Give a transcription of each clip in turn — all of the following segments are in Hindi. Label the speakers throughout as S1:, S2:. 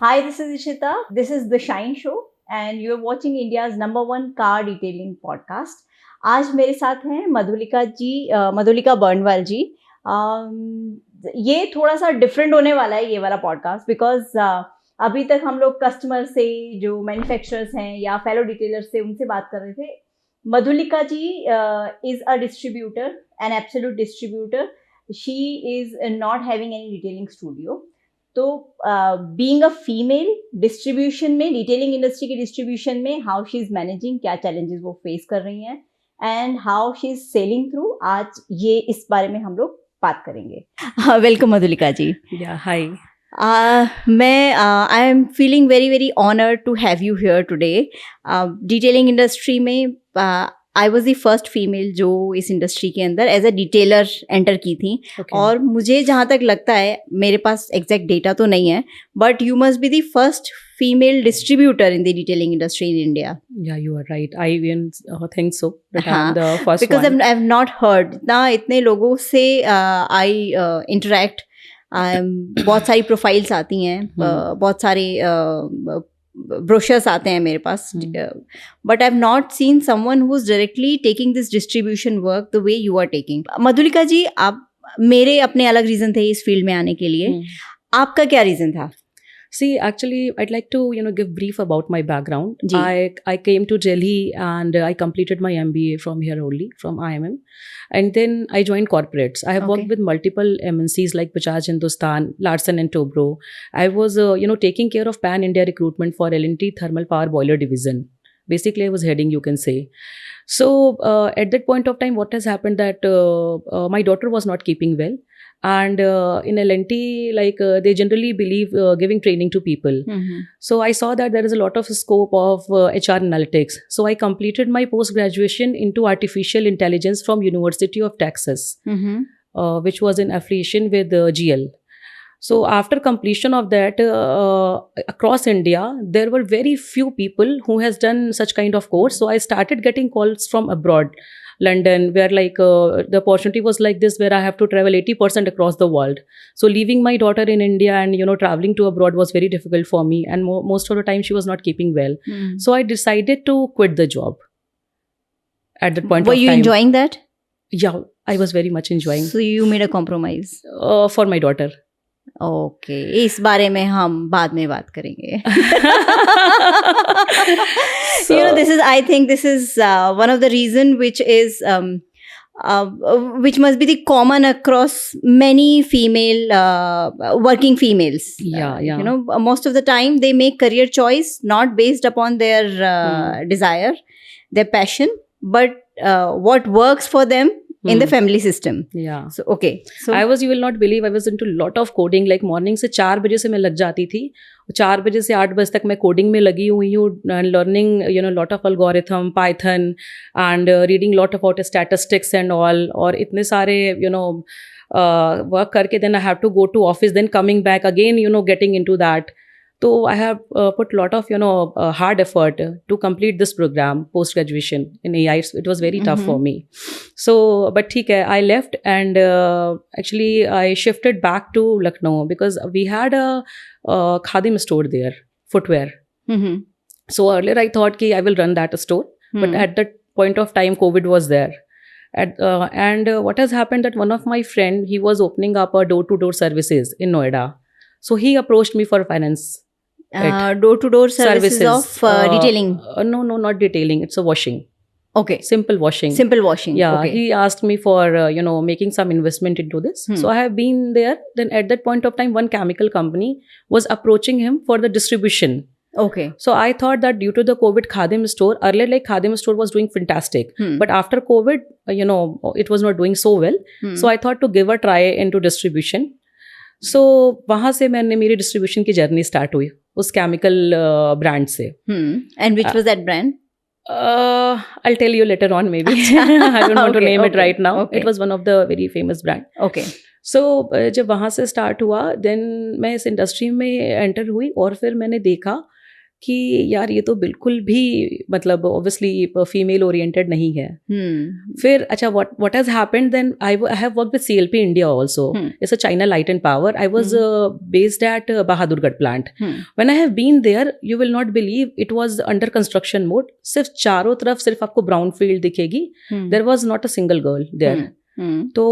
S1: Hi, this is Ishita. This is The Shine Show and you are watching India's #1 car detailing podcast. आज मेरे साथ हैं मधुलिका बर्नवाल जी. ये थोड़ा सा डिफरेंट होने वाला है ये वाला पॉडकास्ट बिकॉज अभी तक हम लोग कस्टमर से, जो मैन्युफैक्चरर्स हैं या फेलो डिटेलर्स से, उनसे बात कर रहे थे. Madhulika ji is a distributor, an absolute distributor. She is not having any detailing studio. तो बीइंग अ फीमेल डिस्ट्रीब्यूशन में, डिटेलिंग इंडस्ट्री की डिस्ट्रीब्यूशन में, हाउ शी इज मैनेजिंग, क्या चैलेंजेस वो फेस कर रही हैं and how she is selling through, आज ये इस बारे में हम लोग बात करेंगे. वेलकम मधुलिका जी.
S2: हाय.
S1: मैं I am feeling very very honoured to have you here today. Detailing industry में I was the first female जो इस इंडस्ट्री के अंदर एज अ डिटेलर एंटर की थी. और मुझे जहाँ तक लगता है, मेरे पास एग्जैक्ट डेटा तो नहीं है, but you must be the first female distributor in the detailing industry in India.
S2: Yeah, you are right. I even think so. That I'm the first
S1: because
S2: one.
S1: I have not heard ना, इतने लोगों से आई इंटरेक्ट. बहुत सारी प्रोफाइल्स आती हैं, बहुत सारे ब्रोशर्स आते हैं मेरे पास, but I have not seen someone who is directly taking this distribution work the way you are taking. Madhulika ji, आप, मेरे अपने अलग रीजन थे इस फील्ड में आने के लिए. आपका क्या रीजन था?
S2: See, actually, I'd like to, give brief about my background.
S1: Ji.
S2: I came to Delhi and I completed my MBA from here only, from IMM. And then I joined corporates. I have worked with multiple MNCs like Bajaj Hindustan, Larsen and Toubro. I was, taking care of pan-India recruitment for L&T Thermal Power Boiler Division. Basically, I was heading, you can say. So, at that point of time, what has happened that my daughter was not keeping well. And in L&T, they generally believe giving training to people. So I saw that there is a lot of scope of HR analytics. So I completed my post-graduation into artificial intelligence from University of Texas, which was in affiliation with GL. So after completion of that, across India, there were very few people who has done such kind of course. So I started getting calls from abroad. London, where the opportunity was like this, where I have to travel 80% across the world. So leaving my daughter in India and traveling to abroad was very difficult for me, and most of the time she was not keeping well. So I decided to quit the job at that point of time.
S1: Were you enjoying that?
S2: Yeah, I was very much enjoying.
S1: So you made a compromise
S2: for my daughter.
S1: Okay, इस बारे में हम बाद में बात करेंगे. I think this is one of the reason which is which must be the common across many female working females.
S2: Yeah.
S1: Most of the time they make career choice not based upon their desire, their passion, but what works for them in the family system.
S2: Yeah.
S1: So okay. So
S2: you will not believe, I was into lot of coding. Like morning से 4 बजे से मैं लग जाती थी. 4 बजे से 8 बजे तक मैं कोडिंग में लगी हुई हूँ, learning lot of algorithm, Python, and reading lot about statistics and all. और इतने सारे work करके then I have to go to office, then coming back again, getting into that. So I have put lot of hard effort to complete this program post graduation in AI. It was very tough for me. So but ठीक है, I left and actually I shifted back to Lucknow because we had a Khadim store there, footwear. So earlier I thought कि I will run that store, but at that point of time COVID was there. And what has happened that one of my friend, he was opening up a door-to-door services in Noida. So he approached me for finance.
S1: Door-to-door services of detailing?
S2: No, not detailing. It's a washing.
S1: Okay.
S2: Simple washing. Yeah. Okay. He asked me for, making some investment into this. So I have been there. Then at that point of time, one chemical company was approaching him for the distribution.
S1: Okay.
S2: So I thought that due to the COVID, Khadim store, earlier Khadim store was doing fantastic. But after COVID, it was not doing so well. So I thought to give a try into distribution. So वहाँ से मैंने मेरी डिस्ट्रीब्यूशन की जर्नी स्टार्ट हुई उस केमिकल ब्रांड से.
S1: And which was that brand?
S2: I'll tell you later on maybe. I don't want to name it right now.
S1: Okay.
S2: It was one of the very famous brand.
S1: Okay.
S2: So जब वहाँ से स्टार्ट हुआ, then मैं इस इंडस्ट्री में एंटर हुई और फिर मैंने देखा कि यार ये तो बिल्कुल भी मतलब ऑब्वियसली फीमेल ओरिएंटेड नहीं है. फिर अच्छा what has happened then I have worked with CLP India also. It's a China Light and Power. I was based at Bahadurgarh plant. When I have been there, you will not believe it was under construction mode. सिर्फ चारों तरफ सिर्फ आपको brown field दिखेगी. There was not a single girl there. तो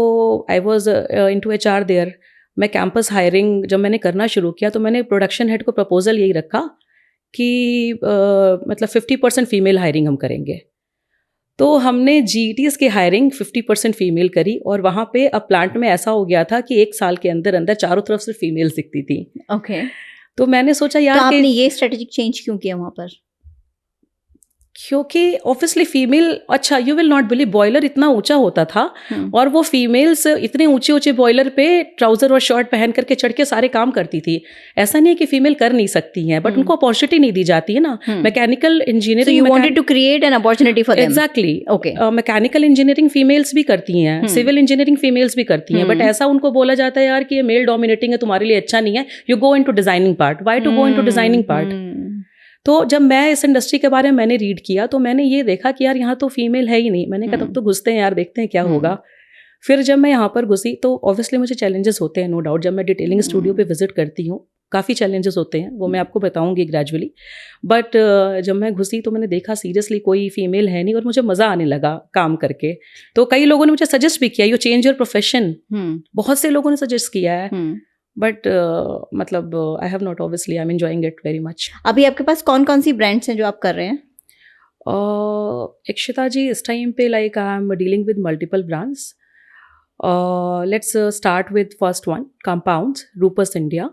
S2: I was into HR there. मैं कैंपस हायरिंग जब मैंने करना शुरू किया तो मैंने प्रोडक्शन हेड को प्रपोजल यही रखा कि मतलब 50% फीमेल हायरिंग हम करेंगे. तो हमने GETs की हायरिंग 50% फीमेल करी और वहाँ पे अब प्लांट में ऐसा हो गया था कि 1 साल के अंदर अंदर चारों तरफ से फीमेल्स दिखती थी.
S1: ओके.
S2: तो मैंने सोचा यार
S1: तो आपने ये स्ट्रेटेजिक चेंज क्यों किया वहाँ पर?
S2: क्योंकि ऑब्वियसली फीमेल, अच्छा you will not believe, boiler इतना ऊंचा होता था और वो फीमेल्स इतने ऊंचे ऊंचे बॉयलर पे ट्राउजर और शर्ट पहन करके चढ़ के सारे काम करती थी. ऐसा नहीं है कि फीमेल कर नहीं सकती हैं, बट उनको अपॉर्चुनिटी नहीं दी जाती है ना. Mechanical engineering,
S1: you wanted to create an opportunity for them.
S2: Exactly. Okay. Mechanical engineering females भी करती हैं, सिविल इंजीनियरिंग फीमेल्स भी करती हैं, बट ऐसा उनको बोला जाता है यार कि ये मेल डोमिनेटिंग है, तुम्हारे लिए अच्छा नहीं है, you go into designing part. Why to go into designing part? तो जब मैं इस इंडस्ट्री के बारे में मैंने रीड किया तो मैंने ये देखा कि यार यहाँ तो फीमेल है ही नहीं. मैंने कहा तब तो घुसते हैं यार, देखते हैं क्या होगा. फिर जब मैं यहाँ पर घुसी तो ऑब्वियसली मुझे चैलेंजेस होते हैं, नो डाउट. जब मैं डिटेलिंग स्टूडियो पे विजिट करती हूँ काफ़ी चैलेंजेस होते हैं, वो मैं आपको बताऊंगी ग्रेजुअली. बट जब मैं घुसी तो मैंने देखा सीरियसली कोई फीमेल है नहीं और मुझे मज़ा आने लगा काम करके. तो कई लोगों ने मुझे सजेस्ट भी किया, यू चेंज योर प्रोफेशन. बहुत से लोगों ने सजेस्ट किया है, बट मतलब आई have not, obviously I am enjoying it very much.
S1: अभी आपके पास कौन कौन सी ब्रांड्स हैं जो आप कर रहे हैं?
S2: इक्षिता जी, इस टाइम पे like I am dealing with multiple brands. Let's start with first one, compounds, रूपस India.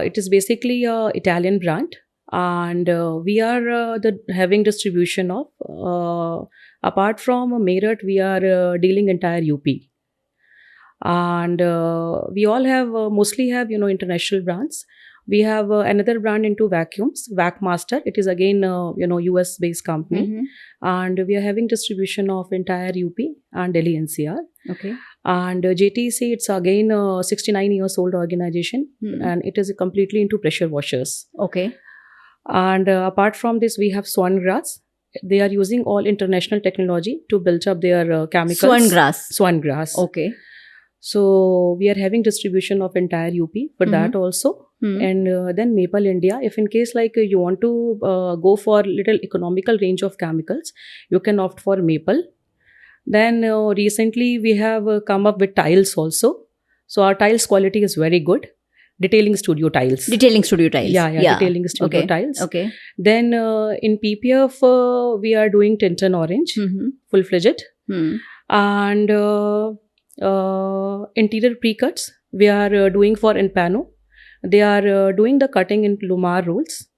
S2: It is basically a Italian brand, and we are having distribution of apart from Meerut, we are dealing entire UP. And we all have mostly have international brands. We have another brand into vacuums, Vacmaster. It is again US based company. And we are having distribution of entire UP and Delhi NCR.
S1: Okay.
S2: And JTC, it's again a 69 years old organization, and it is completely into pressure washers.
S1: Okay.
S2: And apart from this, we have Swangrass. They are using all international technology to build up their chemicals. Swangrass.
S1: Okay.
S2: So we are having distribution of entire UP for that also. And then Maple India, if in case like you want to go for little economical range of chemicals, you can opt for Maple. Then recently we have come up with tiles also. So our tiles quality is very good. Detailing studio tiles.
S1: Detailing studio tiles.
S2: Yeah. Detailing studio tiles.
S1: Okay.
S2: Then in PPF we are doing Tintin Orange, full-fledged. And interior pre-cuts we are doing for Inpano. They are doing the cutting in Lumar rolls,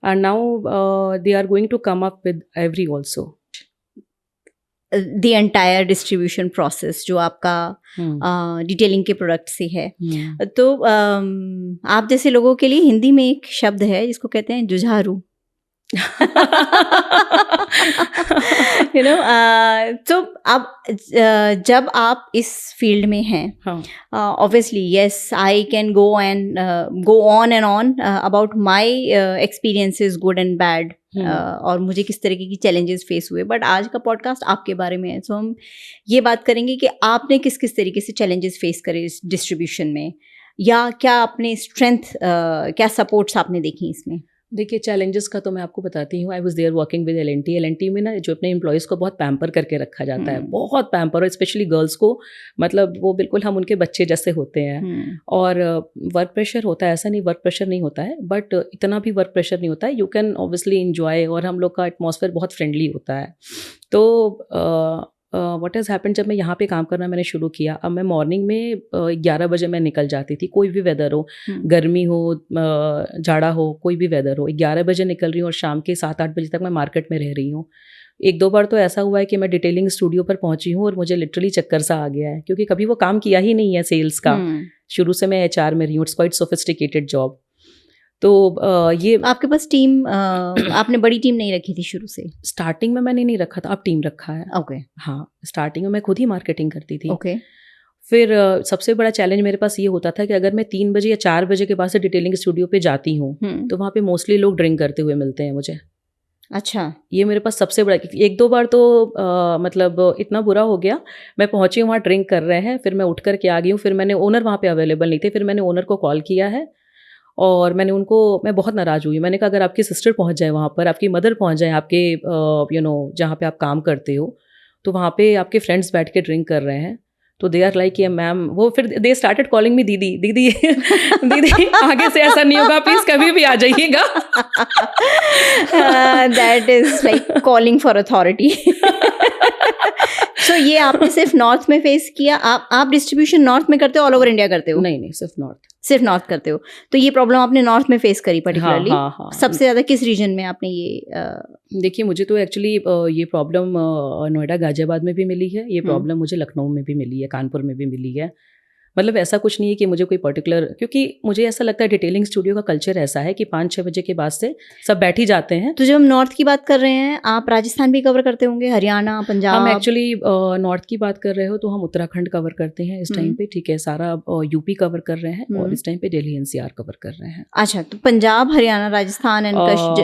S2: and now they are going to come up with Ivory also.
S1: The entire distribution process जो आपका डिटेलिंग के प्रोडक्ट से है. तो आप जैसे लोगों के लिए हिंदी में एक शब्द है जिसको कहते हैं जुझारू. तो अब जब आप इस फील्ड में हैं, obviously yes I can go on and on about my experiences good and bad, और मुझे किस तरीके की चैलेंजेस फेस हुए. बट आज का पॉडकास्ट आपके बारे में है, तो हम ये बात करेंगे कि आपने किस किस तरीके से चैलेंजेस फेस करे इस डिस्ट्रीब्यूशन में, या क्या अपने स्ट्रेंथ, क्या सपोर्ट्स आपने देखी इसमें?
S2: देखिए, चैलेंजेस का तो मैं आपको बताती हूँ. I was there working with L and T में ना, जो अपने एम्प्लॉयज़ को बहुत पैम्पर करके रखा जाता है, बहुत पैम्पर, और स्पेशली गर्ल्स को, मतलब वो बिल्कुल हम उनके बच्चे जैसे होते हैं. और वर्क प्रेशर होता है, ऐसा नहीं वर्क प्रेशर नहीं होता है, बट इतना भी वर्क प्रेशर नहीं होता है. यू कैन ऑब्वियसली इन्जॉय, और हम लोग का एटमॉस्फेयर बहुत फ्रेंडली होता है. तो व्हाट हैज़ हैपेंड, जब मैं यहाँ पे काम करना मैंने शुरू किया, अब मैं मॉर्निंग में 11 बजे मैं निकल जाती थी, कोई भी वेदर हो, गर्मी हो, जाड़ा हो, कोई भी वेदर हो, 11 बजे निकल रही हूँ और शाम के 7-8 बजे तक मैं मार्केट में रह रही हूँ. 1-2 बार तो ऐसा हुआ है कि मैं डिटेलिंग स्टूडियो पर पहुँची हूँ और मुझे लिटरली चक्कर सा आ गया है, क्योंकि कभी वो काम किया ही नहीं है सेल्स का. शुरू से मैं HR में रही हूँ. It's quite sophisticated job. तो ये
S1: आपके पास टीम, आपने बड़ी टीम नहीं रखी थी शुरू से?
S2: स्टार्टिंग में मैंने नहीं रखा था, अब टीम रखा है.
S1: ओके.
S2: हाँ, स्टार्टिंग में मैं खुद ही मार्केटिंग करती थी.
S1: ओके.
S2: फिर सबसे बड़ा चैलेंज मेरे पास ये होता था कि अगर मैं 3 बजे या 4 बजे के बाद से डिटेलिंग स्टूडियो पे जाती हूँ तो वहाँ पे मोस्टली लोग ड्रिंक करते हुए मिलते हैं मुझे।
S1: अच्छा।
S2: ये मेरे पास सबसे बड़ा, एक दो बार तो मतलब इतना बुरा हो गया, मैं पहुंची वहाँ ड्रिंक कर रहे हैं, फिर मैं उठ कर के आ गई हूँ, फिर मैंने, ओनर वहाँ पे अवेलेबल नहीं थे, फिर मैंने ओनर को कॉल किया है और मैं बहुत नाराज़ हुई। मैंने कहा अगर आपकी सिस्टर पहुँच जाए वहाँ पर, आपकी मदर पहुँच जाए आपके जहाँ पे आप काम करते हो, तो वहाँ पे आपके फ्रेंड्स बैठ के ड्रिंक कर रहे हैं, तो दे आर लाइक ये मैम, वो फिर दे स्टार्टेड कॉलिंग मी दीदी दीदी दीदी आगे से ऐसा नहीं होगा, प्लीज कभी भी आ जाइएगा।
S1: That is like calling for authority. So ये आपने सिर्फ नॉर्थ में फेस किया? आप डिस्ट्रीब्यूशन नॉर्थ में करते हो, ऑल ओवर इंडिया करते हो?
S2: नहीं,
S1: सिर्फ नॉर्थ करते हो। तो ये प्रॉब्लम आपने नॉर्थ में फेस करी पर्टिकुलरली?
S2: हाँ।
S1: सबसे ज्यादा किस रीजन में आपने ये
S2: देखिए, मुझे तो एक्चुअली ये प्रॉब्लम नोएडा गाजियाबाद में भी मिली है, ये प्रॉब्लम मुझे लखनऊ में भी मिली है, कानपुर में भी मिली है। मतलब ऐसा कुछ नहीं है कि मुझे कोई पर्टिकुलर, क्योंकि मुझे ऐसा लगता है डिटेलिंग स्टूडियो का कल्चर ऐसा है कि 5-6 बजे के बाद से सब बैठ ही जाते हैं।
S1: तो जब हम नॉर्थ की बात कर रहे हैं, आप राजस्थान भी कवर करते होंगे, हरियाणा, पंजाब?
S2: हम एक्चुअली नॉर्थ की बात कर रहे हो तो हम उत्तराखंड कवर करते हैं इस टाइम पे, ठीक है, सारा यूपी कवर कर रहे हैं और इस टाइम पे दिल्ली एनसीआर कवर कर रहे हैं।
S1: अच्छा, तो पंजाब, हरियाणा, राजस्थान एंड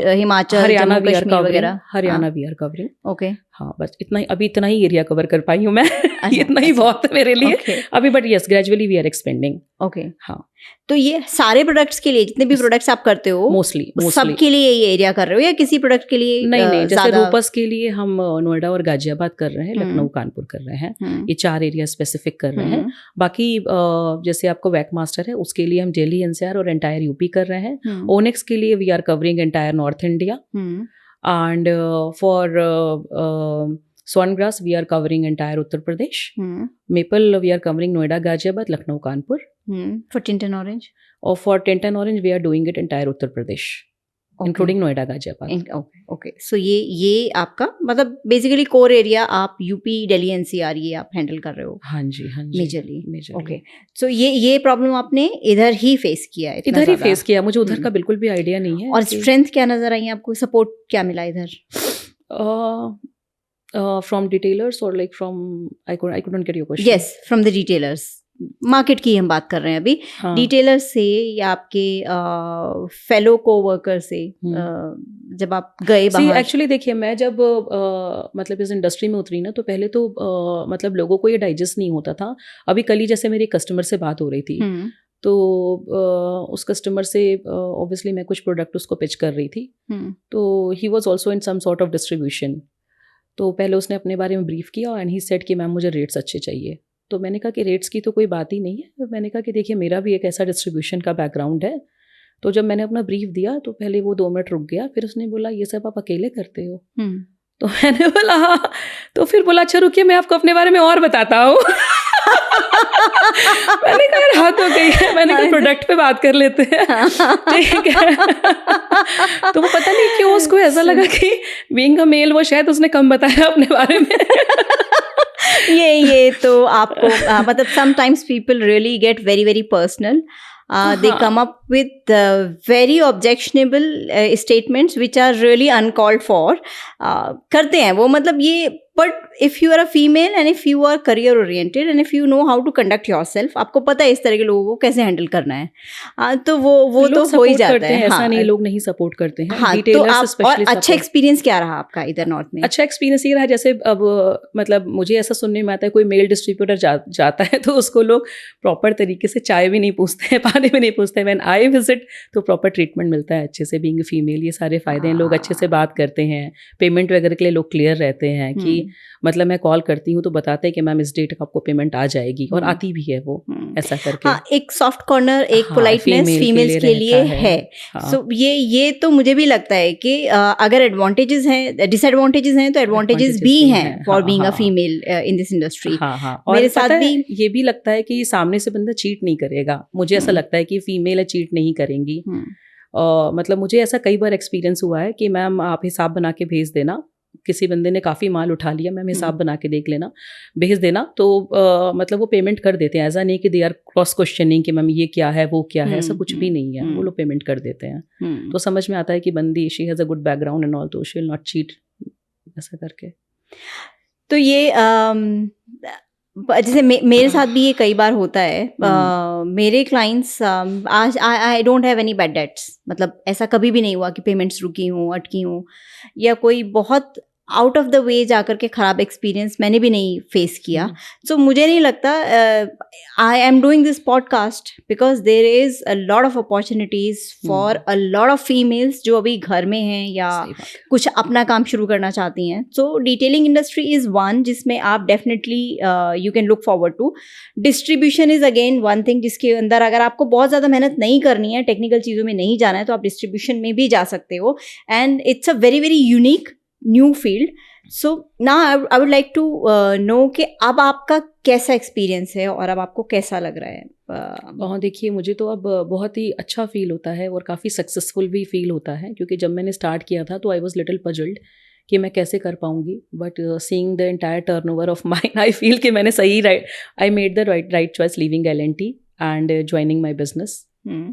S1: हिमाचल,
S2: हरियाणा
S1: जम्मू कश्मीर वगैरह?
S2: Haryana we are covering.
S1: Okay,
S2: हाँ, बस इतना ही, अभी इतना ही एरिया कवर कर पाई हूँ मैं।
S1: अच्छा,
S2: इतना ही बहुत है मेरे लिए
S1: okay.
S2: अभी, but yes, gradually we are expanding.
S1: Okay,
S2: हाँ।
S1: तो ये सारे प्रोडक्ट्स के लिए, जितने भी प्रोडक्ट्स आप करते हो
S2: मोस्टली
S1: सब के लिए ये एरिया कर रहे हो या किसी प्रोडक्ट के लिए?
S2: नहीं, जैसे रूपस के लिए हम नोएडा और गाजियाबाद कर रहे हैं, लखनऊ, कानपुर कर रहे हैं, ये 4 एरिया स्पेसिफिक कर रहे हैं। बाकी जैसे आपको वैक मास्टर है, उसके लिए हम दिल्ली एनसीआर और एंटायर यूपी कर रहे हैं। ओनेक्स के लिए we are covering entire north India, and for Swangrass we are covering entire Uttar Pradesh. Maple we are covering Noida, Ghaziabad, Lucknow, Kanpur.
S1: For Tintin Orange?
S2: Or for Tintin Orange we are doing it entire Uttar Pradesh, including Noida, Ghaziabad.
S1: Okay. So ये आपका मतलब बेसिकली कोर एरिया आप यूपी, दिल्ली, एनसीआर ये आप हैंडल कर रहे हो?
S2: हाँ जी,
S1: मेजरली। ओके, सो ये प्रॉब्लम आपने इधर ही फेस किया है?
S2: इधर ही फेस किया, मुझे उधर का बिल्कुल भी आइडिया नहीं है।
S1: और स्ट्रेंथ क्या नजर आई आपको, सपोर्ट क्या मिला इधर?
S2: From retailers or like from, I couldn't get your question.
S1: Yes, from the retailers. Market की हम बात कर रहे हैं अभी। हाँ. डीटेलर्स से या आपके फेलो कोवर्कर से जब आप गए बाहर?
S2: एक्चुअली देखिए, मैं जब मतलब इस इंडस्ट्री में उतरी ना, तो पहले तो मतलब लोगों को ये डाइजेस्ट नहीं होता था। अभी कल ही जैसे मेरी कस्टमर से बात हो रही थी, तो उस कस्टमर से ऑब्वियसली मैं कुछ प्रोडक्ट उसको पिच कर रही थी, तो he was also in some sort of distribution. तो पहले उसने अपने बारे में ब्रीफ किया एंड ही सेड कि मैम मुझे रेट्स अच्छे चाहिए। तो मैंने कहा कि रेट्स की तो कोई बात ही नहीं है। मैंने कहा कि देखिए, मेरा भी एक ऐसा डिस्ट्रीब्यूशन का बैकग्राउंड है। तो जब मैंने अपना ब्रीफ दिया तो पहले वो 2 मिनट रुक गया, फिर उसने बोला ये सब आप अकेले करते हो? तो मैंने बोला हाँ। तो फिर बोला अच्छा रुकिए, मैं आपको अपने बारे में और बताता हूँ। मैंने कहा यार हाथ हो गई है, मैंने कहा प्रोडक्ट पे बात कर लेते हैं, ठीक है। तो वो पता नहीं क्यों उसको ऐसा लगा कि बीइंग अ मेल वो शायद उसने कम बताया अपने बारे में।
S1: ये तो आपको मतलब sometimes people really get very very personal. They come up with very objectionable statements which are really uncalled for. करते हैं वो, मतलब ये, but if you are a female and if you are career oriented and if you know how to conduct yourself, आपको पता है इस तरह के लोगों को कैसे हैंडल करना है, तो वो तो हो ही जाता है।
S2: ऐसा नहीं लोग नहीं सपोर्ट करते हैं।
S1: हाँ, तो आप, और अच्छा एक्सपीरियंस क्या रहा आपका इधर नॉर्थ में?
S2: अच्छा एक्सपीरियंस ये रहा, जैसे अब मतलब मुझे ऐसा सुनने में आता है कोई मेल डिस्ट्रीब्यूटर जाता है तो उसको लोग प्रॉपर तरीके से चाय भी नहीं पूछते हैं, पानी भी नहीं पूछते हैं। व्हेन आई विजिट तो प्रॉपर ट्रीटमेंट मिलता है अच्छे से, बीइंग फीमेल ये सारे फायदे हैं। लोग अच्छे से बात करते हैं, पेमेंट वगैरह के लिए लोग क्लियर रहते हैं कि मतलब मैं कॉल करती हूँ तो बताते हैं कि मैम इस डेट का आपको पेमेंट आ जाएगी, और आती भी है वो ऐसा करके।
S1: हाँ, एक सॉफ्ट कॉर्नर, एक पोलाइटनेस फीमेल्स के लिए है। सो ये तो मुझे भी लगता है कि अगर एडवांटेजेस हैं, डिसएडवांटेजेस हैं, तो एडवांटेजेस भी हैं for being a female in this industry. मेरे साथ भी
S2: ये भी लगता है कि सामने से बंदा चीट नहीं करेगा। मुझे ऐसा लगता है कि फीमेल है, चीट नहीं करेंगी। मतलब मुझे ऐसा कई बार एक्सपीरियंस हुआ है कि मैम आप हिसाब बना के भेज देना, किसी बंदे ने काफ़ी माल उठा लिया, मैम हिसाब बना के देख लेना, भेज देना, तो मतलब वो पेमेंट कर देते हैं। ऐसा नहीं कि दे आर क्रॉस क्वेश्चनिंग कि मैम ये क्या है वो क्या है, ऐसा कुछ भी नहीं है, वो लोग पेमेंट कर देते हैं। तो समझ में आता है कि बंदी she has a good background and all, तो शी विल नॉट चीट ऐसा करके।
S1: तो ये जैसे मेरे साथ भी ये कई बार होता है। मेरे क्लाइंट्स आज I don't have any bad debts, मतलब ऐसा कभी भी नहीं हुआ कि पेमेंट्स रुकी हूँ, अटकी हूँ, या कोई बहुत आउट ऑफ द वे जाकर के ख़राब एक्सपीरियंस मैंने भी नहीं फेस किया। सो मुझे नहीं लगता, I am doing this podcast because there is a lot of opportunities for a lot of females जो अभी घर में हैं या कुछ अपना काम शुरू करना चाहती हैं। So detailing industry is one जिसमें आप definitely you can look forward to. Distribution is again one thing जिसके अंदर अगर आपको बहुत ज़्यादा मेहनत नहीं करनी है, टेक्निकल चीज़ों में नहीं जाना है, तो आप डिस्ट्रीब्यूशन में भी जा सकते हो, and it's a very very unique new field. So now I would like to know कि अब आपका कैसा एक्सपीरियंस है और अब आपको कैसा लग रहा है?
S2: देखिए, मुझे तो अब बहुत ही अच्छा फील होता है और काफ़ी सक्सेसफुल भी फील होता है, क्योंकि जब मैंने स्टार्ट किया था तो आई वॉज लिटिल पजल्ड कि मैं कैसे कर पाऊंगी, but seeing the entire turnover of mine, I feel कि मैंने सही आई made the right choice leaving L&T and joining my business.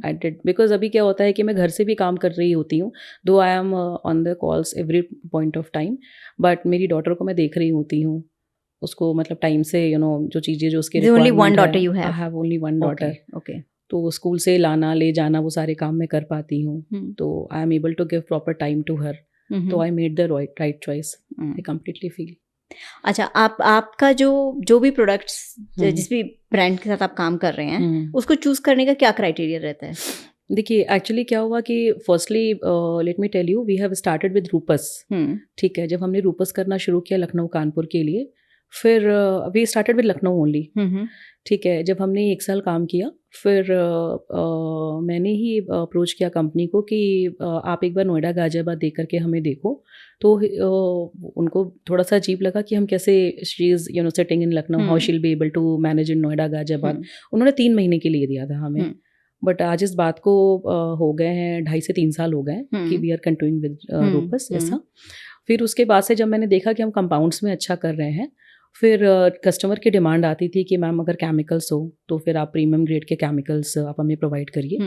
S2: I did, because अभी क्या होता है कि मैं घर से भी काम कर रही होती हूँ, दो I am on the calls every point of time, but मेरी डॉटर को मैं देख रही होती हूँ, उसको मतलब टाइम से जो चीज़ें जो उसके
S1: only one daughter you have?
S2: I have only one daughter.
S1: Okay.
S2: तो स्कूल से लाना ले जाना वो सारे काम मैं कर पाती हूँ, तो I am able to give proper time to her, तो I made the right choice, I completely feel.
S1: अच्छा, आपका जो भी प्रोडक्ट्स, जिस भी ब्रांड के साथ आप काम कर रहे हैं, उसको चूज करने का क्या क्राइटेरिया रहता है?
S2: देखिए, एक्चुअली क्या हुआ कि firstly let me tell you, we have started with Rupes. ठीक है, जब हमने रूपस करना शुरू किया लखनऊ कानपुर के लिए, फिर we started with Lucknow only. ठीक है, जब हमने 1 साल काम किया, फिर मैंने ही अप्रोच किया कंपनी को कि आप एक बार नोएडा गाजियाबाद दे करके हमें देखो। तो उनको थोड़ा सा अजीब लगा कि हम कैसे, she is sitting in Lucknow, how she will be able to manage in Noida Ghaziabad. उन्होंने 3 महीने के लिए दिया था हमें, बट आज इस बात को हो गए हैं 2.5 से 3 साल हो गए कि वी आर कंटिन्यूइंग विद रूपस ऐसा। फिर उसके बाद से जब मैंने देखा कि हम कंपाउंड्स में अच्छा कर रहे हैं, फिर कस्टमर की डिमांड आती थी कि मैम अगर केमिकल्स हो तो फिर आप प्रीमियम ग्रेड के केमिकल्स आप हमें प्रोवाइड करिए।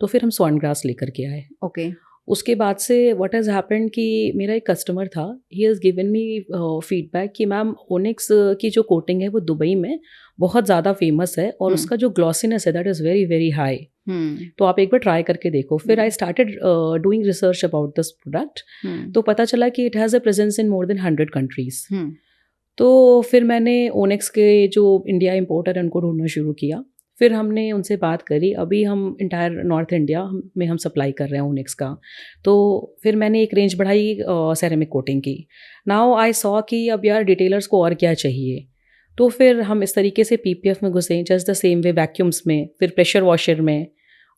S2: तो फिर हम स्वर्ण ग्रास लेकर के आए।
S1: ओके।
S2: उसके बाद से व्हाट हैज़ हैपेंड कि मेरा एक कस्टमर था, he has given me feedback कि मैम ओनिक्स की जो कोटिंग है वो दुबई में बहुत ज़्यादा फेमस है और उसका जो ग्लॉसीनेस है that is very very high, तो आप एक बार ट्राई करके देखो। फिर I started doing research about this product, तो पता चला कि it has a presence in more than 100 countries. तो फिर मैंने ओनिक्स के जो इंडिया इम्पोर्टर हैं उनको ढूंढना शुरू किया। फिर हमने उनसे बात करी, अभी हम इंटायर नॉर्थ इंडिया में हम सप्लाई कर रहे हैं ओनिक्स का। तो फिर मैंने एक रेंज बढ़ाई सेरेमिक कोटिंग की। नाउ आई सॉ कि अब यार डिटेलर्स को और क्या चाहिए, तो फिर हम इस तरीके से PPF में घुसे, just the same way vacuums में, फिर प्रेशर वॉशर में।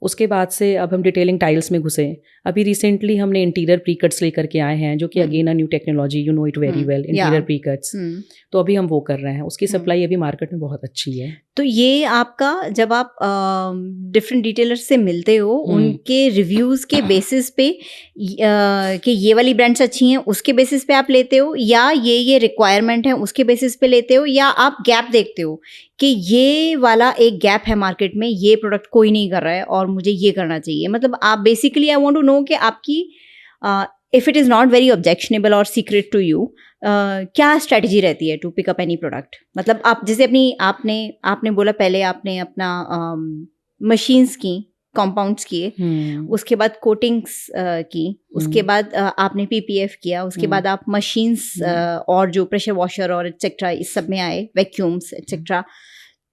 S2: उसके बाद से अब हम डिटेलिंग टाइल्स में घुसे। अभी रिसेंटली हमने इंटीरियर प्रीकट्स लेकर के आए हैं, जो कि again a new technology, you know it very well, interior precuts. तो अभी हम वो कर रहे हैं, उसकी सप्लाई अभी मार्केट में बहुत अच्छी है।
S1: तो ये आपका, जब आप डिफरेंट डिटेलर्स से मिलते हो, उनके रिव्यूज़ के बेसिस पे कि ये वाली ब्रांड्स अच्छी हैं, उसके बेसिस पे आप लेते हो, या ये रिक्वायरमेंट है उसके बेसिस पे लेते हो, या आप गैप देखते हो कि ये वाला एक गैप है मार्केट में, ये प्रोडक्ट कोई नहीं कर रहा है और मुझे ये करना चाहिए? मतलब आप basically, I want to know कि आपकी, if it is not very objectionable और सीक्रेट टू यू, क्या स्ट्रेटजी रहती है to pick up any product? मतलब आप जैसे आपने बोला पहले आपने अपना मशीन्स की, कंपाउंड्स किए, उसके बाद कोटिंग्स की, उसके बाद आपने PPF किया, उसके बाद आप मशीन्स और जो प्रेशर वॉशर और एटसेट्रा इस सब में आए, वैक्यूम्स एटसेट्रा।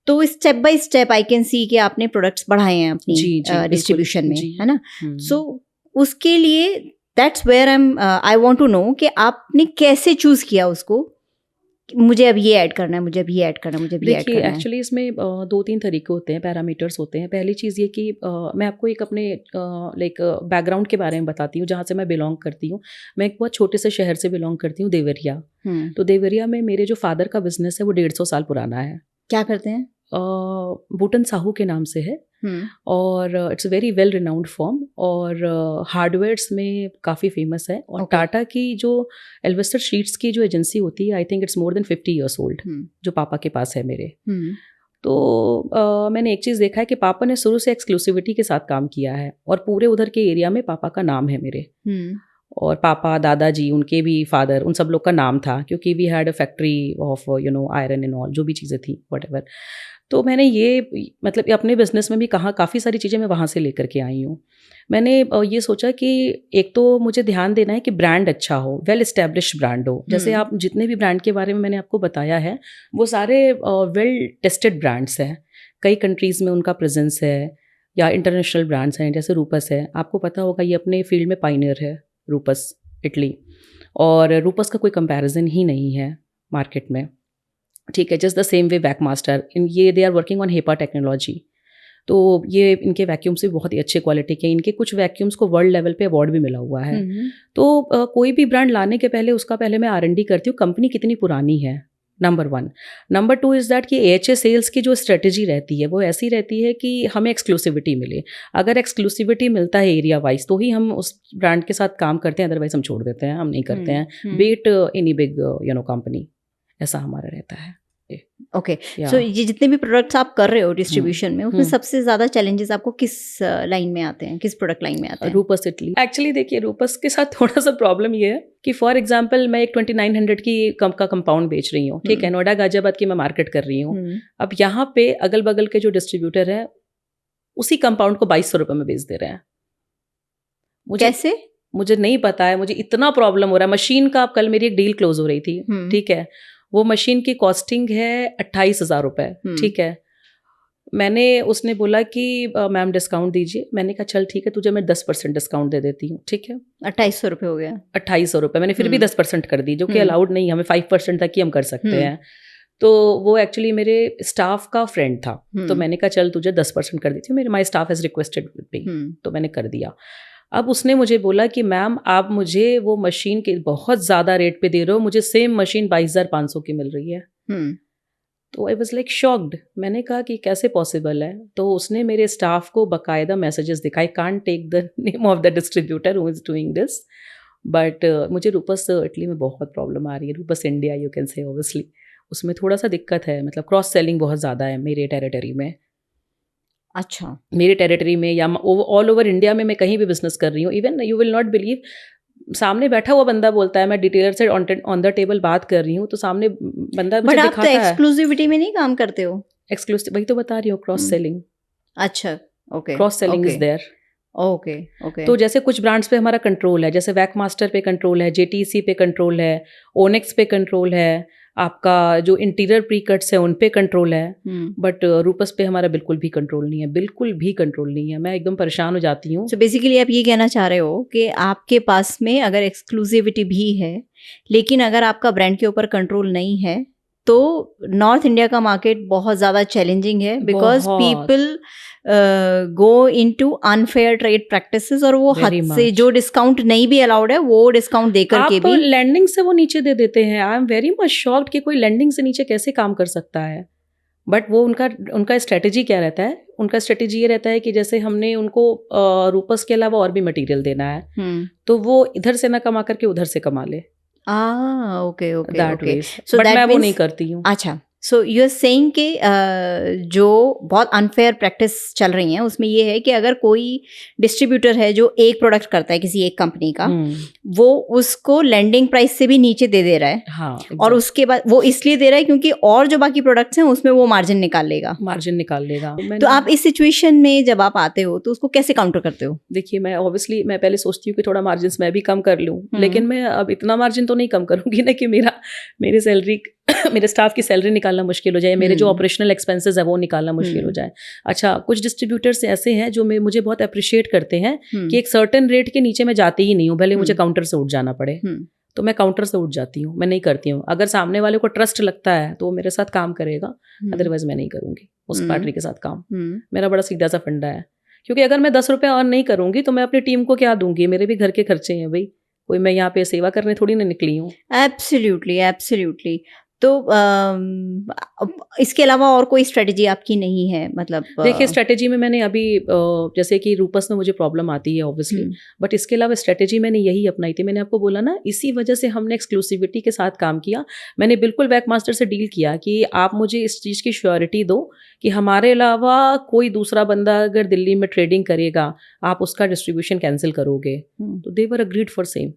S1: तो step by step I can see कि आपने प्रोडक्ट्स बढ़ाए हैं अपनी डिस्ट्रीब्यूशन में, है ना? सो उसके लिए that's where I want to know कि आपने कैसे चूज किया उसको, मुझे अब ये ऐड करना है, मुझे अब ये ऐड करना है, मुझे अब ये ऐड करना है।
S2: एक्चुअली इसमें 2-3 तरीके होते हैं, पैरामीटर्स होते हैं। पहली चीज़ ये कि मैं आपको एक अपने लाइक बैकग्राउंड के बारे में बताती हूँ, जहाँ से मैं बिलोंग करती हूँ। मैं एक बहुत छोटे से शहर से बिलोंग करती हूँ, देवरिया। तो देवरिया में मेरे जो फादर का बिजनेस है वो 150 साल पुराना है।
S1: क्या करते हैं?
S2: बूटन साहू के नाम से है, और it's very well renowned form, और हार्डवेयर्स में काफ़ी फेमस है। और टाटा की जो एल्वेस्टर शीट्स की जो एजेंसी होती है, I think it's more than 50 years old, जो पापा के पास है मेरे। तो मैंने एक चीज़ देखा है कि पापा ने शुरू से एक्सक्लूसिविटी के साथ काम किया है, और पूरे उधर के एरिया में पापा का नाम है मेरे। और पापा दादाजी उनके भी फादर उन सब लोग का नाम था, क्योंकि we had a factory of iron and all, जो भी चीज़ें थी व्हाटएवर। तो मैंने ये मतलब अपने बिजनेस में भी कहा काफ़ी सारी चीज़ें मैं वहाँ से लेकर के आई हूँ। मैंने ये सोचा कि एक तो मुझे ध्यान देना है कि ब्रांड अच्छा हो, वेल एस्टेब्लिश्ड ब्रांड हो। जैसे आप जितने भी ब्रांड के बारे में मैंने आपको बताया है वो सारे वेल टेस्टेड ब्रांड्स हैं, कई कंट्रीज़ में उनका प्रेजेंस है, या इंटरनेशनल ब्रांड्स हैं जैसे रूपस है, आपको पता होगा ये अपने फील्ड में पायनियर है रूपस इटली, और रूपस का कोई कंपैरिजन ही नहीं है मार्केट में, ठीक है। Just the same way Vacmaster, इन ये they are working on HEPA technology, तो ये इनके वैक्यूम्स भी बहुत ही अच्छे क्वालिटी के, इनके कुछ वैक्यूम्स को वर्ल्ड लेवल पे अवार्ड भी मिला हुआ है। तो कोई भी ब्रांड लाने के पहले उसका पहले मैं R&D करती हूँ, कंपनी कितनी पुरानी है, नंबर 1। नंबर 2 इज़ दैट कि AHA सेल्स की जो स्ट्रेटजी रहती है वो ऐसी रहती है कि हमें एक्सक्लूसिविटी मिले। अगर एक्सक्लूसिविटी मिलता है एरिया वाइज तो ही हम उस ब्रांड के साथ काम करते हैं, अदरवाइज हम छोड़ देते हैं, हम नहीं करते हैं, बीट एनी बिग कंपनी, ऐसा हमारा रहता है।
S1: ओके, सो ये जितने भी प्रोडक्ट्स आप कर रहे हो डिस्ट्रीब्यूशन में, उसमें सबसे ज़्यादा चैलेंजेस आपको किस लाइन में आते हैं, किस प्रोडक्ट लाइन में आते हैं?
S2: रूपस इटली। एक्चुअली देखिए रूपस के साथ थोड़ा सा प्रॉब्लम ये है कि फॉर एग्जांपल मैं एक 2900 की का कंपाउंड बेच रही हूँ, ठीक है, नोएडा गाजियाबाद की मैं मार्केट कर रही हूँ। अब यहाँ पे अगल बगल के जो डिस्ट्रीब्यूटर है उसी कंपाउंड को 2200 रुपये में बेच दे रहे हैं।
S1: कैसे? मुझे
S2: नहीं पता है, मुझे इतना प्रॉब्लम हो रहा है। मशीन का, कल मेरी एक डील क्लोज हो रही थी, ठीक है, वो मशीन की कॉस्टिंग है 28,000 रुपये, ठीक है। उसने बोला कि मैम डिस्काउंट दीजिए, मैंने कहा चल ठीक है, तुझे मैं 10% डिस्काउंट दे देती हूँ, ठीक है।
S1: 2800 रुपये हो गया,
S2: 2800 रुपये मैंने फिर भी 10% कर दी, जो कि अलाउड नहीं, हमें 5% तक ही हम कर सकते हैं। तो वो एक्चुअली मेरे स्टाफ का फ्रेंड था, तो मैंने कहा चल तुझे 10% कर देती हूँ, मेरे my staff has requested with me, तो मैंने कर दिया। अब उसने मुझे बोला कि मैम आप मुझे वो मशीन के बहुत ज़्यादा रेट पे दे रहे हो, मुझे सेम मशीन 22,500 की मिल रही है। तो आई वॉज लाइक शॉक्ड। मैंने कहा कि कैसे पॉसिबल है? तो उसने मेरे स्टाफ को बाकायदा मैसेजेस दिखाए, can't take the name of the distributor who is doing this, but मुझे रूपस इटली में बहुत प्रॉब्लम आ रही है, रूपस India you can say obviously, उसमें थोड़ा सा दिक्कत है, मतलब क्रॉस सेलिंग बहुत ज़्यादा है मेरे टेरिटरी में।
S1: अच्छा,
S2: मेरे टेरिटरी में या ऑल ओवर इंडिया में मैं कहीं भी बिजनेस कर रही हूँ, even you will not believe, सामने बैठा हुआ बंदा बोलता है, मैं डिटेलर से ऑन द टेबल बात कर रही हूँ, तो सामने बंदा मुझे दिखाता है।
S1: बट आप तो एक्सक्लूसिविटी में नहीं काम करते हो?
S2: एक्सक्लूसिव, वही तो बता रही हूँ, क्रॉस सेलिंग।
S1: अच्छा, okay,
S2: cross selling is there.
S1: Okay okay.
S2: तो जैसे कुछ ब्रांड्स पे हमारा कंट्रोल है, जैसे वैकमास्टर पे कंट्रोल है, JTC पे कंट्रोल है, ओनेक्स पे कंट्रोल है, आपका जो इंटीरियर प्री कट्स है उन पे कंट्रोल है, बट रूपस पे हमारा बिल्कुल भी कंट्रोल नहीं है, बिल्कुल भी कंट्रोल नहीं है। मैं एकदम परेशान हो जाती हूँ।
S1: सो बेसिकली आप ये कहना चाह रहे हो कि आपके पास में अगर एक्सक्लूसिविटी भी है, लेकिन अगर आपका ब्रांड के ऊपर कंट्रोल नहीं है, तो नॉर्थ इंडिया का मार्केट बहुत ज़्यादा चैलेंजिंग है, because people go into unfair trade practices, और वो हद से जो डिस्काउंट नहीं भी अलाउड है वो डिस्काउंट देकर के भी
S2: लैंडिंग से वो नीचे दे देते हैं। I am very much shocked कि कोई लैंडिंग से नीचे कैसे काम कर सकता है। बट वो उनका स्ट्रेटेजी क्या रहता है? उनका स्ट्रेटेजी ये रहता है कि जैसे हमने उनको रूपस के अलावा और भी मटेरियल देना है, तो वो इधर से ना कमा करके उधर से कमा ले।
S1: Okay okay okay.
S2: So but मैं वो नहीं करती हूँ।
S1: अच्छा, सो यू आर सेइंग कि जो बहुत अनफेयर प्रैक्टिस चल रही हैं उसमें ये है कि अगर कोई डिस्ट्रीब्यूटर है जो एक प्रोडक्ट करता है किसी एक कंपनी का, वो उसको लैंडिंग प्राइस से भी नीचे दे दे रहा है।
S2: हाँ,
S1: और उसके बाद वो इसलिए दे रहा है क्योंकि और जो बाकी प्रोडक्ट्स हैं उसमें वो मार्जिन निकाल लेगा। तो आप इस सिचुएशन में जब आप आते हो तो उसको कैसे काउंटर करते हो?
S2: देखिए, मैं ऑब्वियसली मैं पहले सोचती हूँ कि थोड़ा मार्जिन मैं भी कम कर लूँ, लेकिन मैं अब इतना मार्जिन तो नहीं कम करूँगी ना कि मेरे सैलरी मेरे स्टाफ की सैलरी निकालना मुश्किल हो जाए, मेरे जो ऑपरेशनल एक्सपेंसेस है वो निकालना मुश्किल हो जाए। अच्छा, कुछ डिस्ट्रीब्यूटर्स ऐसे हैं जो मुझे बहुत अप्रिशिएट करते हैं कि एक सर्टेन रेट के नीचे मैं जाती ही नहीं हूँ, भले मुझे काउंटर से उठ जाना पड़े, तो मैं काउंटर से उठ जाती हूँ, मैं नहीं करती हूँ। अगर सामने वाले को ट्रस्ट लगता है तो वो मेरे साथ काम करेगा, अदरवाइज मैं नहीं करूँगी उस पार्टनर के साथ काम। मेरा बड़ा सीधा सा फंडा है, क्योंकि अगर मैं 10 रुपये अर्न नहीं करूँगी तो मैं अपनी टीम को क्या दूंगी? मेरे भी घर के खर्चे हैं भाई, कोई मैं यहाँ पे सेवा करने थोड़ी ना निकली हूँ।
S1: Absolutely absolutely. तो इसके अलावा और कोई स्ट्रेटजी आपकी नहीं है? मतलब
S2: देखिए, स्ट्रेटजी में मैंने अभी जैसे कि रूपस में मुझे प्रॉब्लम आती है ऑब्वियसली, बट इसके अलावा स्ट्रेटजी मैंने यही अपनाई थी। मैंने आपको बोला ना, इसी वजह से हमने एक्सक्लूसिविटी के साथ काम किया। मैंने बिल्कुल वैकमास्टर से डील किया कि आप मुझे इस चीज़ की श्योरिटी दो कि हमारे अलावा कोई दूसरा बंदा अगर दिल्ली में ट्रेडिंग करेगा, आप उसका डिस्ट्रीब्यूशन कैंसिल करोगे। तो दे वर अग्रीड फॉर सेम।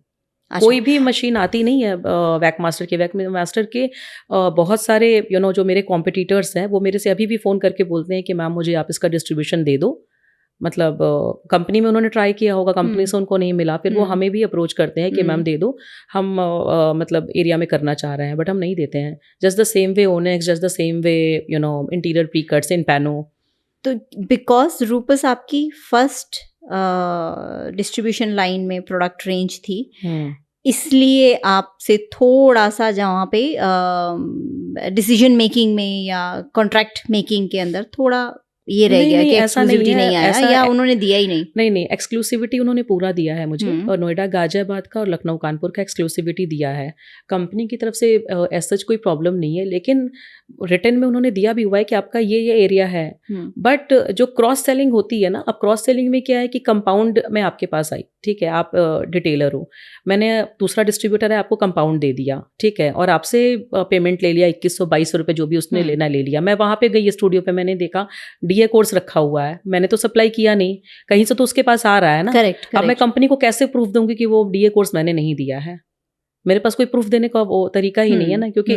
S2: कोई भी मशीन आती नहीं है वैक मास्टर के बहुत सारे जो मेरे कॉम्पिटिटर्स हैं वो मेरे से अभी भी फ़ोन करके बोलते हैं कि मैम मुझे आप इसका डिस्ट्रीब्यूशन दे दो। मतलब कंपनी में उन्होंने ट्राई किया होगा, कंपनी से उनको नहीं मिला, फिर वो हमें भी अप्रोच करते हैं कि मैम दे दो, हम मतलब एरिया में करना चाह रहे हैं, बट हम नहीं देते हैं। Just the same way ओनेक्स, just the same way interior pre cuts in pano.
S1: तो बिकॉज रूपस आपकी फर्स्ट डिस्ट्रीब्यूशन लाइन में प्रोडक्ट रेंज थी, इसलिए आपसे थोड़ा सा जहाँ पे डिसीजन मेकिंग में या कॉन्ट्रैक्ट मेकिंग के अंदर थोड़ा ये रह गया कि एक्सक्लूसिविटी नहीं आया, या उन्होंने दिया ही नहीं?
S2: नहीं, एक्सक्लूसिविटी उन्होंने पूरा दिया है मुझे, और नोएडा गाजियाबाद का और लखनऊ कानपुर का एक्सक्लूसिविटी दिया है। कंपनी की तरफ से ऐसा कोई प्रॉब्लम नहीं है, लेकिन रिटर्न में उन्होंने दिया भी हुआ है कि आपका ये एरिया है। बट जो क्रॉस सेलिंग होती है ना, अब क्रॉस सेलिंग में क्या है कि कंपाउंड में आपके पास आई, ठीक है, आप डिटेलर हो, मैंने दूसरा डिस्ट्रीब्यूटर है आपको कंपाउंड दे दिया, ठीक है, और आपसे पेमेंट ले लिया 2100-2200 रुपये जो भी उसने लेना ले लिया। मैं वहाँ पे गई स्टूडियो पे, मैंने देखा डीए कोर्स रखा हुआ है, मैंने तो सप्लाई किया नहीं, कहीं से तो उसके पास आ रहा है ना।
S1: करेक्ट।
S2: अब मैं कंपनी को कैसे प्रूफ दूंगी कि वो डीए कोर्स मैंने नहीं दिया है? मेरे पास कोई प्रूफ देने का वो तरीका ही नहीं है ना, क्योंकि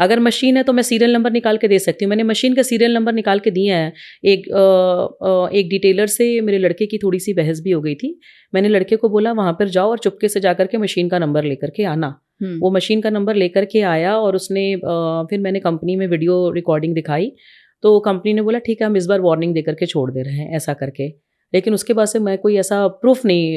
S2: अगर मशीन है तो मैं सीरियल नंबर निकाल के दे सकती हूँ। मैंने मशीन का सीरियल नंबर निकाल के दिए हैं। एक डिटेलर से मेरे लड़के की थोड़ी सी बहस भी हो गई थी। मैंने लड़के को बोला वहाँ पर जाओ और चुपके से जाकर के मशीन का नंबर लेकर के आना। वो मशीन का नंबर लेकर के आया, और उसने फिर मैंने कंपनी में वीडियो रिकॉर्डिंग दिखाई, तो कंपनी ने बोला ठीक है हम इस बार वार्निंग देकर के छोड़ दे रहे हैं, ऐसा करके। लेकिन उसके बाद से मैं कोई ऐसा प्रूफ नहीं,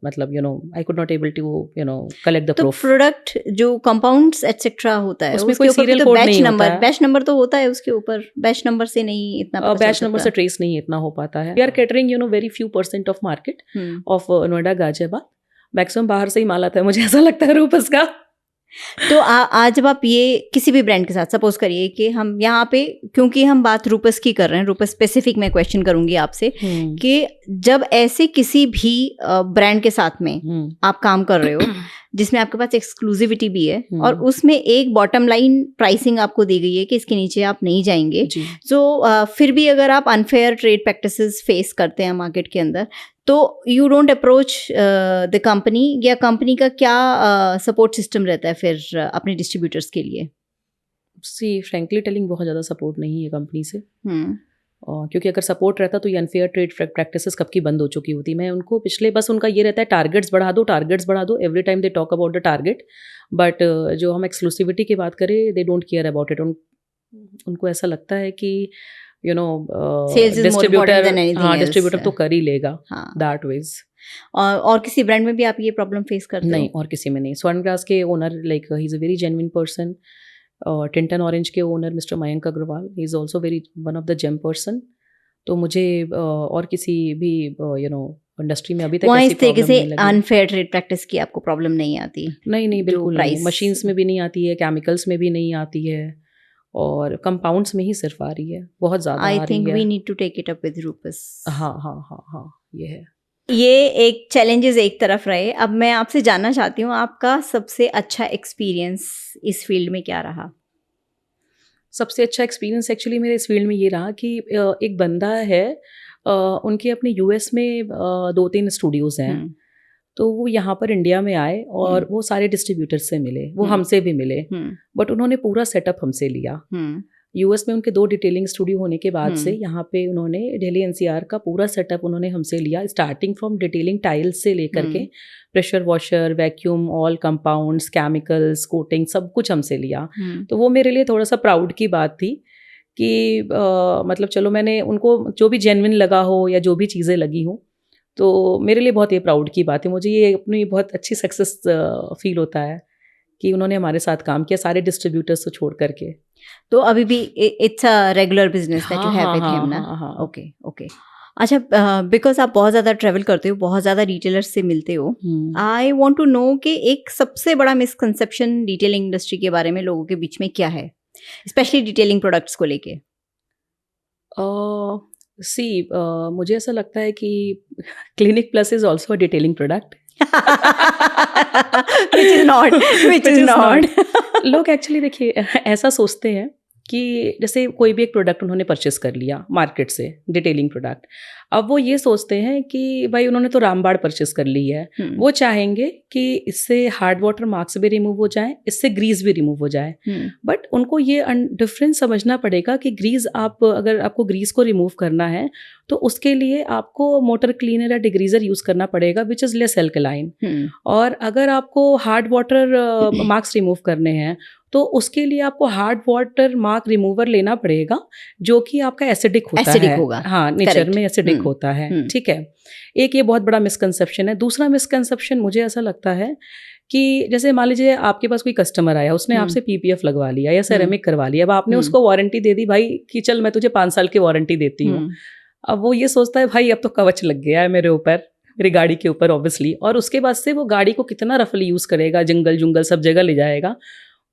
S2: मतलब I could not able to collect the proof.
S1: Product जो कंपाउंड्स एटसेट्रा होता है
S2: उसमें कोई सीरियल कोड नहीं होता है।
S1: बैच नंबर तो होता है उसके ऊपर, बैच नंबर से नहीं इतना
S2: बैच नंबर से ट्रेस नहीं इतना हो पाता है। We are catering very few % of market of Noida Ghaziabad. Maximum बाहर से ही माल आता है, मुझे ऐसा लगता है रूपस का।
S1: तो आज जब आप ये किसी भी ब्रांड के साथ, सपोज करिए कि हम यहाँ पे, क्योंकि हम बात रूपस की कर रहे हैं, रूपस स्पेसिफिक मैं क्वेश्चन करूंगी आपसे कि जब ऐसे किसी भी ब्रांड के साथ में आप काम कर रहे हो जिसमें आपके पास एक्सक्लूसिविटी भी है और उसमें एक बॉटम लाइन प्राइसिंग आपको दी गई है कि इसके नीचे आप नहीं जाएंगे, तो फिर भी अगर आप अनफेयर ट्रेड प्रैक्टिसेस फेस करते हैं मार्केट के अंदर, तो you don't approach the company, या कंपनी का क्या सपोर्ट सिस्टम रहता है फिर अपने डिस्ट्रीब्यूटर्स के लिए?
S2: सी फ्रैंकली टेलिंग बहुत ज़्यादा सपोर्ट नहीं है कंपनी से, क्योंकि अगर सपोर्ट रहता तो ये अनफेयर ट्रेड प्रैक्टिसेस कब की बंद हो चुकी होती। मैं उनको पिछले, बस उनका ये रहता है टारगेट्स बढ़ा दो, every time they talk about the target, but जो हम एक्सक्लूसिविटी की बात करें, they don't care about it. उनको ऐसा लगता है कि डिस्ट्रीब्यूटर तो कर ही लेगा, दैट वेज।
S1: और किसी ब्रांड में भी आप ये प्रॉब्लम फेस करते हो?
S2: नहीं, और किसी में नहीं। स्वर्णग्रास के owner, like he is a very genuine person. Tinton Orange के owner mister Mayank Agarwal, he is also very one of the gem person. तो मुझे और किसी भी इंडस्ट्री में अभी तक ऐसी प्रॉब्लम नहीं लगी।
S1: अनफेयर ट्रेड प्रैक्टिस की आपको प्रॉब्लम नहीं आती?
S2: नहीं, बिल्कुल नहीं। मशीन्स में भी नहीं आती है, केमिकल्स में भी नहीं आती है, और कंपाउंड्स में ही सिर्फ आ रही है, बहुत ज़्यादा आ रही है।
S1: I think we need to take it up with Rupes.
S2: हाँ, ये है।
S1: ये एक चैलेंजेस एक तरफ रहे। अब मैं आपसे जानना चाहती हूँ, आपका सबसे अच्छा एक्सपीरियंस इस फील्ड में क्या रहा?
S2: सबसे अच्छा एक्सपीरियंस एक्चुअली मेरे इस फील्ड में ये रहा कि एक बंदा है, उनके अपने यूएस में 2-3 स्टूडियोज़ हैं, तो वो यहाँ पर इंडिया में आए और वो सारे डिस्ट्रीब्यूटर्स से मिले, वो हमसे भी मिले, बट उन्होंने पूरा सेटअप हमसे लिया। यूएस में उनके 2 डिटेलिंग स्टूडियो होने के बाद से यहाँ पे उन्होंने दिल्ली एनसीआर का पूरा सेटअप उन्होंने हमसे लिया, स्टार्टिंग फ्रॉम डिटेलिंग टाइल्स से लेकर के pressure washer, vacuum, all compounds, chemicals, coating, सब कुछ हमसे लिया। तो वो मेरे लिए थोड़ा सा प्राउड की बात थी कि मतलब चलो मैंने उनको जो भी जेन्युइन लगा हो या जो भी चीज़ें लगी हों, तो मेरे लिए बहुत ये प्राउड की बात है। मुझे ये अपनी बहुत अच्छी सक्सेस फील होता है कि उन्होंने हमारे साथ काम किया, सारे डिस्ट्रीब्यूटर्स को छोड़ करके।
S1: तो अभी भी it's a regular business that you have with him ना? ओके। अच्छा, बिकॉज आप बहुत ज़्यादा ट्रैवल करते हो, बहुत ज़्यादा रिटेलर्स से मिलते हो, आई वांट टू नो कि एक सबसे बड़ा मिसकंसेप्शन डिटेलिंग इंडस्ट्री के बारे में लोगों के बीच में क्या है, स्पेशली डिटेलिंग प्रोडक्ट्स को लेके?
S2: मुझे ऐसा लगता है कि clinic plus is also a detailing product.
S1: which is not.
S2: लोग एक्चुअली देखिए ऐसा सोचते हैं कि जैसे कोई भी एक प्रोडक्ट उन्होंने परचेस कर लिया मार्केट से, डिटेलिंग प्रोडक्ट, अब वो ये सोचते हैं कि भाई उन्होंने तो रामबाड़ परचेस कर ली है, वो चाहेंगे कि इससे हार्ड वाटर मार्क्स भी रिमूव हो जाए, इससे ग्रीस भी रिमूव हो जाए। बट उनको ये डिफरेंस समझना पड़ेगा कि ग्रीस अगर आपको ग्रीस को रिमूव करना है तो उसके लिए आपको मोटर क्लीनर या डिग्रीजर यूज करना पड़ेगा विच इज लेस एल्कलाइन। और अगर आपको हार्ड वाटर मार्क्स रिमूव करने हैं तो उसके लिए आपको हार्ड वाटर मार्क रिमूवर लेना पड़ेगा जो कि आपका एसिडिक होता है,
S1: होगा।
S2: हाँ, नेचर में एसिडिक होता है। ठीक है, एक ये बहुत बड़ा मिसकंसेप्शन है। दूसरा मिसकंसेप्शन मुझे ऐसा लगता है कि जैसे मान लीजिए आपके पास कोई कस्टमर आया, उसने आपसे पीपीएफ लगवा लिया या सेरेमिक करवा लिया, अब आपने उसको वारंटी दे दी भाई कि चल मैं तुझे 5 साल की वारंटी देती हूँ। अब वो ये सोचता है भाई अब तो कवच लग गया है मेरे ऊपर, मेरी गाड़ी के ऊपर ऑब्वियसली, और उसके बाद से वो गाड़ी को कितना रफली यूज करेगा, जंगल जुंगल सब जगह ले जाएगा।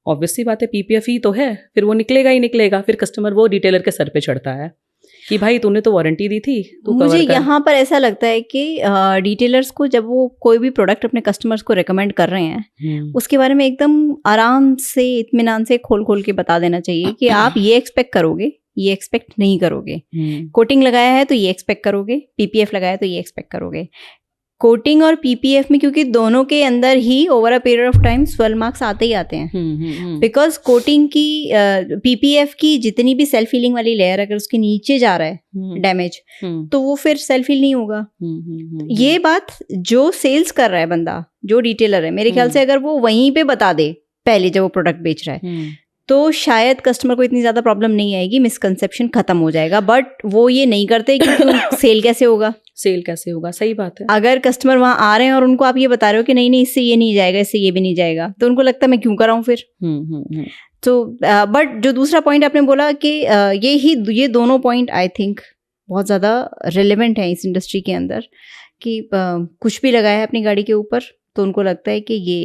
S2: ऑब्वियसली बात है, पीपीएफ ही तो है, फिर वो निकलेगा ही निकलेगा। फिर कस्टमर वो रिटेलर के सर पे चढ़ता है कि भाई तूने तो वारंटी दी थी, तू
S1: मुझे यहाँ पर ऐसा लगता है कि रिटेलर्स को जब वो कोई भी प्रोडक्ट अपने कस्टमर्स को रेकमेंड कर रहे हैं उसके बारे में एकदम आराम से इत्मीनान से खोल के बता देना चाहिए कि आप ये एक्सपेक्ट करोगे, ये एक्सपेक्ट नहीं करोगे। कोटिंग लगाया है तो ये एक्सपेक्ट करोगे, पीपीएफ लगाया है तो ये एक्सपेक्ट करोगे। कोटिंग और पीपीएफ में क्योंकि दोनों के अंदर ही over a period of time 12 marks आते ही आते हैं, बिकॉज कोटिंग की पीपीएफ की जितनी भी सेल्फ हीलिंग वाली लेयर अगर उसके नीचे जा रहा है डैमेज तो वो फिर सेल्फ हील नहीं होगा। ये बात जो सेल्स कर रहा है बंदा, जो रिटेलर है, मेरे ख्याल से अगर वो वहीं पे बता दे पहले जब वो प्रोडक्ट बेच रहा है तो शायद कस्टमर को इतनी ज्यादा प्रॉब्लम नहीं आएगी, मिसकंसेप्शन खत्म हो जाएगा। बट वो ये नहीं करते क्योंकि सेल कैसे होगा, सेल कैसे होगा, सही बात है। अगर कस्टमर वहां आ रहे हैं और उनको आप ये बता रहे हो कि नहीं इससे ये नहीं जाएगा, इससे ये भी नहीं जाएगा, तो उनको लगता है मैं क्यों कराऊं फिर। तो बट जो दूसरा पॉइंट आपने बोला कि ये दोनों पॉइंट आई थिंक बहुत ज्यादा रिलेवेंट है इस इंडस्ट्री के अंदर कि कुछ भी लगाया है अपनी गाड़ी के ऊपर तो उनको लगता है कि ये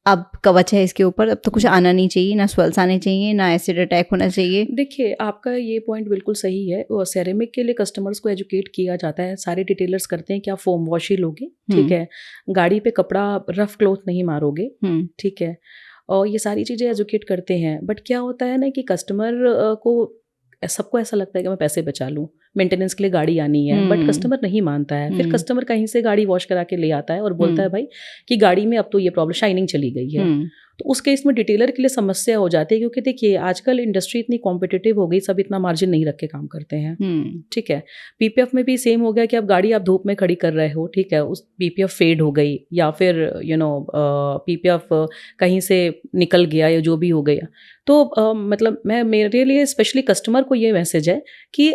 S1: अब कवच है इसके ऊपर, अब तो कुछ आना नहीं चाहिए, ना स्वेल्स आने चाहिए, ना एसिड अटैक होना चाहिए। देखिए आपका ये पॉइंट बिल्कुल सही है। और सेरेमिक के लिए कस्टमर्स को एजुकेट किया जाता है, सारे डिटेलर्स करते हैं कि आप फोम वॉश ही लोगे, ठीक है, गाड़ी पे कपड़ा रफ क्लॉथ नहीं मारोगे, ठीक है, और ये सारी चीज़ें एजुकेट करते हैं। बट क्या होता है ना कि कस्टमर को सबको ऐसा लगता है कि मैं पैसे बचा लूँ, मेंटेनेंस के लिए गाड़ी आनी है, बट कस्टमर नहीं मानता है। फिर कस्टमर कहीं से गाड़ी वॉश करा के ले आता है और बोलता है भाई कि गाड़ी में अब तो ये प्रॉब्लम, शाइनिंग चली गई है। तो उस केस में डिटेलर के लिए समस्या हो जाती है, क्योंकि देखिए आजकल इंडस्ट्री इतनी कॉम्पिटिटिव हो गई, सब इतना मार्जिन नहीं रख के काम करते हैं, ठीक है। पीपीएफ में भी सेम हो गया कि अब गाड़ी आप धूप में खड़ी कर रहे हो, ठीक है, उस पीपीएफ फेड हो गई या फिर पीपीएफ कहीं से निकल गया या जो भी हो गया, तो मतलब मेरे लिए स्पेशली कस्टमर को ये मैसेज है कि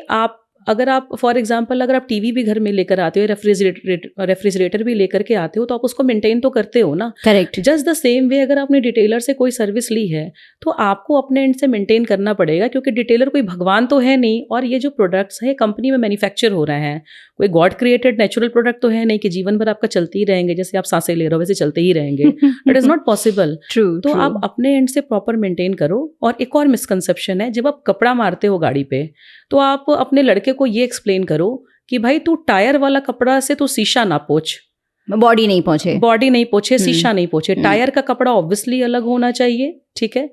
S1: अगर आप फॉर एग्जांपल अगर आप टीवी भी घर में लेकर आते हो, रेफ्रिजरेटर भी लेकर के आते हो, तो आप उसको मेंटेन तो करते हो ना। करेक्ट। जस्ट द सेम वे अगर आपने डिटेलर से कोई सर्विस ली है तो आपको अपने एंड से मेंटेन करना पड़ेगा, क्योंकि डिटेलर कोई भगवान तो है नहीं, और ये जो प्रोडक्ट्स हैं कंपनी में मैन्युफैक्चर हो रहे हैं, कोई गॉड क्रिएटेड नेचुरल प्रोडक्ट तो है नहीं कि जीवन भर आपका चलते ही रहेंगे, जैसे आप सांसें ले रहे हो वैसे चलते ही रहेंगे। It is not possible. तो आप अपने एंड से प्रॉपर मेंटेन करो। और एक और मिसकंसेप्शन है, जब आप कपड़ा मारते हो गाड़ी पे तो आप अपने लड़के को ये एक्सप्लेन करो कि भाई तू टायर वाला कपड़ा से तू शीशा ना पोंछ, बॉडी नहीं पोंछे, शीशा नहीं पोंछे। टायर का कपड़ा ऑब्वियसली अलग होना चाहिए, ठीक है,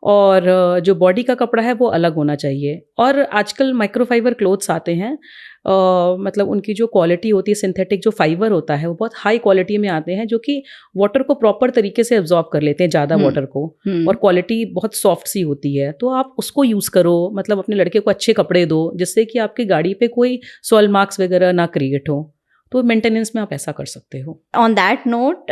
S1: और जो बॉडी का कपड़ा है वो अलग होना चाहिए। और आजकल माइक्रोफाइबर क्लोथ्स आते हैं, मतलब उनकी जो क्वालिटी होती है, सिंथेटिक जो फाइबर होता है वो बहुत हाई क्वालिटी में आते हैं, जो कि वाटर को प्रॉपर तरीके से एब्जॉर्ब कर लेते हैं, ज़्यादा वाटर को, और क्वालिटी बहुत सॉफ्ट सी होती है। तो आप उसको यूज़ करो, मतलब अपने लड़के को अच्छे कपड़े दो जिससे कि आपकी गाड़ी पे कोई सॉइल मार्क्स वगैरह ना क्रिएट हो। तो मेंटेनेंस में आप ऐसा कर सकते हो। ऑन दैट नोट,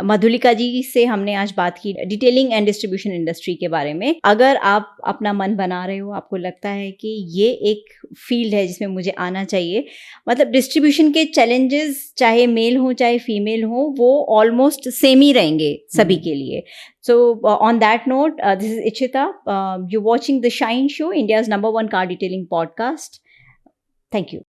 S1: मधुलिका जी से हमने आज बात की डिटेलिंग एंड डिस्ट्रीब्यूशन इंडस्ट्री के बारे में। अगर आप अपना मन बना रहे हो, आपको लगता है कि ये एक फील्ड है जिसमें मुझे आना चाहिए, मतलब डिस्ट्रीब्यूशन के चैलेंजेस चाहे मेल हो चाहे फीमेल हो वो ऑलमोस्ट सेम ही रहेंगे सभी के लिए। So on that note, this is Ichita. You're watching The Shine Show, India's #1 car detailing podcast. Thank you.